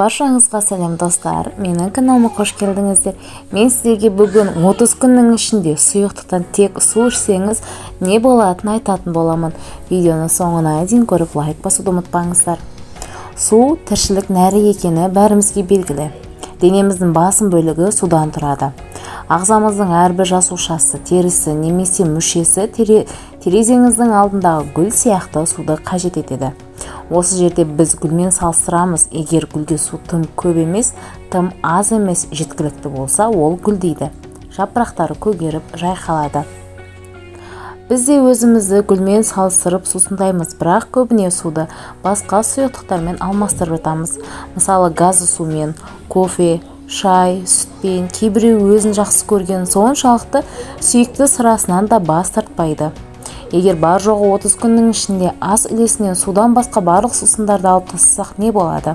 Баршаңызға сәлем достар, менің каналыма қош келдіңіздер. Мен сіздерге бүгін 30 күннің ішінде сұйықтықтан тек су ішсеңіз не болатынын айтатын боламын. Видеоны соңына дейін көріп лайк басуды ұмытпаңыздар. Су тіршілік нәрі екені бәрімізге белгілі. Денеміздің басым бөлігі судан тұрады. Ағзамыздың әрбір жасушасы, терісі немесе мүшесі терезеңіздің алдындағы гүл сияқты суды қажет етеді. Осы жерде біз гүлмен салыстырамыз. Егер гүлде су тым көп емес, тым аз емес жеткілікті болса, ол гүлдейді. Жапырақтары көгеріп, жайқалады. Біз де өзімізді гүлмен салыстырып сусындаймыз, бірақ көбіне суды басқа сұйықтықтармен алмастырып жатамыз. Мысалы, газды сумен, кофе, шай, сүтпен, кейбіреу өзін жақсы көрген соншалықты сүйікті сырасынан да бас тартпайды. Егер бар жоғы 30 күннің ішінде ас үлесінен судан басқа барлық сусындарды алып тастасақ не болады?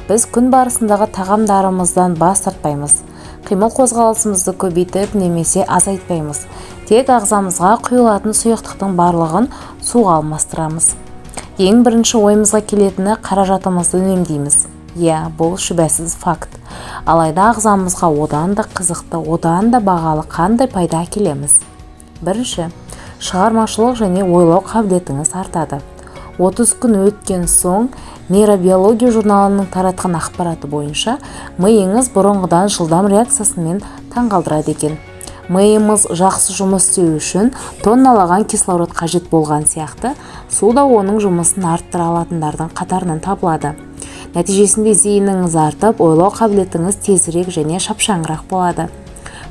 Біз күн барысындағы тағамдарымыздан бас тартпаймыз. Қимыл қозғалысымызды көбейтіп немесе азайтпаймыз. Тек ағзамызға құйылатын сұйықтықтың барлығын суға алмастырамыз. Ең бірінші ойымызға келетіні қаражатымызды үнемдейміз. Бұл шүбәсіз факт. Алайда ағзамызға одан да қызықты, одан да бағалы қандай пайда әкелеміз? Бірінші, шығармашылық және ойлау қабілетіңіз артады. 30 күн өткен соң нейробиология журналының таратқан ақпараты бойынша миыңыз бұрынғыдан жылдам реакциясымен таңғалдырады екен. Миымыз жақсы жұмыс істеу үшін тонналаған кислород қажет болған сияқты, су да оның жұмысын арттыра алатындардың қатарынан табылады. Нәтижесінде зейініңіз артып, ойлау қабілетіңіз тезірек және шапшаңырақ болады.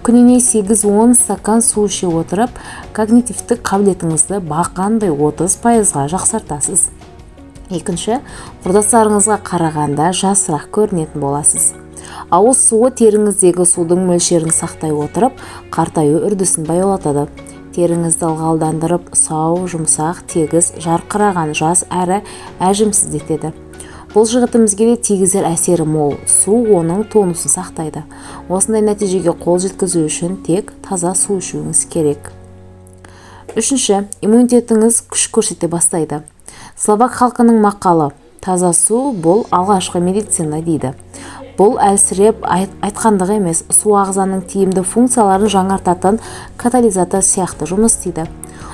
Күніне 8-10 стакан су іше отырып, когнитивтік қабілетіңізді бақандай 30%-ға жақсартасыз. Екінші, құрдастарыңызға қарағанда жасырақ көрінетін боласыз. Ауыз суы теріңіздегі судың мөлшерін сақтай отырып, қартаю үрдісін баяулатады. Теріңізді ылғалдандырып, сау, жұмсақ, тегіс, жарқыраған, жас әрі әжімсіз етеді. Бұл жігітімізге де тигізер әсері мол. Су оның тонусын сақтайды. Осындай нәтижеге қол жеткізу үшін тек таза су ішуіңіз керек. Үшінші, иммунитетіңіз күш көрсете бастайды. Словак халқының мақалы «Таза су бұл алғашқы медицина» дейді. Бұл әлсіреп айтқандығы емес, су ағзаның тиімді функцияларын жаңартатын катализатор сияқты жұмыс істейді.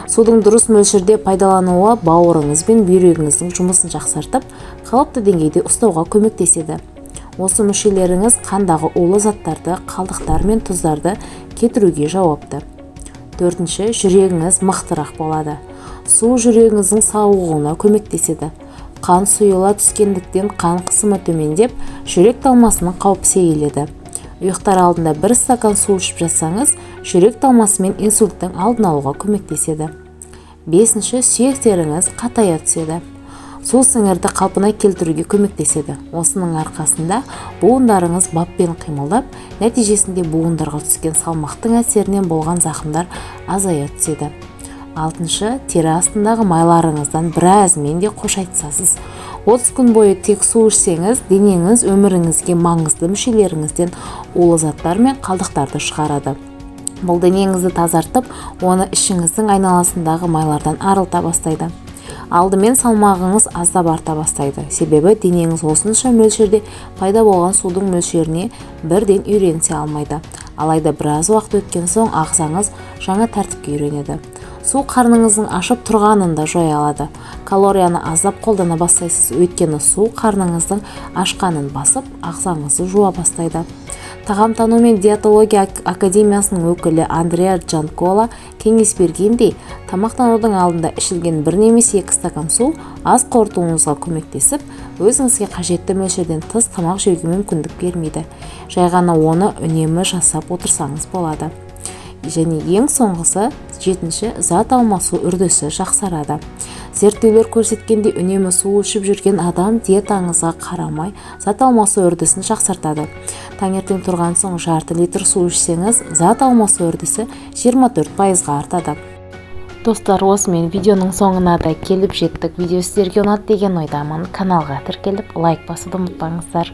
Судың дұрыс мөлшерде пайдалануы бауырыңыз бен бүйрегіңіздің жұмысын жақсартып, қалыпты деңгейде ұстауға көмектеседі. Осы мүшелеріңіз қандағы улы заттарды, қалдықтар мен тұздарды кетіруге жауапты. Төртінші, жүрегіңіз мықтырақ болады. Су жүрегіңіздің сауығуына көмектеседі. Қан сұйыла түскендіктен қан қысымы төмендеп, жүрек талмасының қаупі сейіледі. Ұйықтар алдында 1 стакан су ішіп жатсаңыз, жүрек талмасы мен инсульттің алдын алуға көмектеседі. Бесінші, сүйектеріңіз қатая түседі. Су сіңірді қалпына келтіруге көмектеседі. Осының арқасында буындарыңыз баппен қимылдап, нәтижесінде буындарға түскен салмақтың әсерінен болған зақымдар азая түседі. Алтыншы, тері астындағы майларыңыздан біразмен де қош айтысасыз. 30 күн бойы тек су ішсеңіз, денеңіз өміріңізге маңызды мүшелеріңізден улы заттар мен қалдықтарды шығарады. Бұл денеңізді тазартып, оны ішіңіздің айналасындағы майлардан арылта бастайды. Алдымен салмағыңыз аздап арта бастайды. Себебі денеңіз осынша мөлшерде пайда болған судың мөлшеріне бірден үйренісе алмайды. Алайда біраз уақыт өткен соң ағзаңыз жаңа тәртіпке үйренеді. Су қарныңыздың ашып тұрғанын да жоя алады. Калорияны аздап қолдана бастайсыз, өйткені су қарныңыздың ашқанын басып, ағзаңызды жуа бастайды. Тағамтану мен диетология академиясының өкілі Андреа Джанкола кеңес бергендей, тамақтанудың алдында ішілген 1 немесе 2 стакан су ас қорытуыңызға көмектесіп, өзіңізге қажетті мөлшерден тыс тамақ жеуге мүмкіндік бермейді. Жай ғана оны үнемі жасап отырсаңыз болады. Және ең соңғысы, 7-ші, зат алмасу үрдісі жақсарады. Зерттеулер көрсеткенде үнемі су ішіп жүрген адам диетаңызға қарамай зат алмасу үрдісін жақсартады. Таңертең тұрған соң жарты литр су ішсеңіз, зат алмасу үрдісі 24%-ға артады. Достар, осымен видеоның соңына да келіп жеттік. Видео сіздерге ұнады деген ойдамын. Каналға тіркеліп, лайк басуды ұмытпаңыздар.